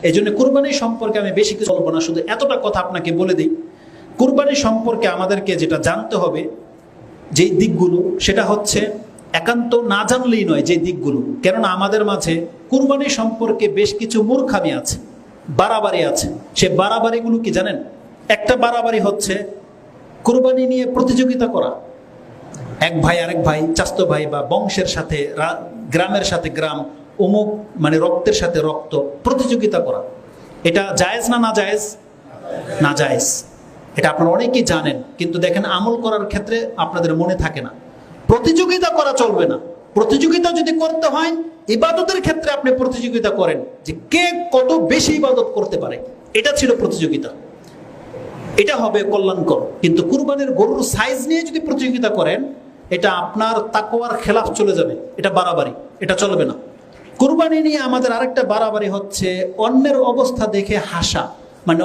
এই জন্য কুরবানি সম্পর্কে আমি বেশি কিছু বলবো না, শুধু এতটা কথা আপনাকে বলে দিই। কুরবানি সম্পর্কে আমাদেরকে যেটা জানতে হবে, যেই দিকগুলো, সেটা হচ্ছে একান্ত না জানলেই নয় যে দিকগুলো। কেননা আমাদের মাঝে কুরবানি সম্পর্কে বেশ কিছু মূর্খামি আছে, বাড়াবাড়ি আছে। সে বাড়াবাড়িগুলো কি জানেন? একটা বাড়াবাড়ি হচ্ছে কুরবানি নিয়ে প্রতিযোগিতা করা। এক ভাই আরেক ভাই, চাস্তো ভাই বা বংশের সাথে, গ্রামের সাথে গ্রাম, অমুক মানে রক্তের সাথে রক্ত, প্রতিযোগিতা করা। এটা জায়েজ না না জায়েজ? না জায়েজ। এটা আপনারা অনেকেই জানেন, কিন্তু দেখেন আমল করার ক্ষেত্রে আপনাদের মনে থাকে না। প্রতিযোগিতা করা চলবে না। প্রতিযোগিতা যদি করতে হয়, ইবাদতের ক্ষেত্রে আপনি প্রতিযোগিতা করেন যে কে কত বেশি ইবাদত করতে পারে, এটা ছিল প্রতিযোগিতা। এটা হবে কল্যাণকর। কিন্তু কুরবানির গরুর সাইজ নিয়ে যদি প্রতিযোগিতা করেন, এটা আপনার তাকওয়ার খেলাফ চলে যাবে, এটা বাড়াবাড়ি, এটা চলবে না। কুরবানি নিয়ে আমাদের আরেকটা বাড়াবাড়ি হচ্ছে অন্যের অবস্থা দেখে হাসা, মানে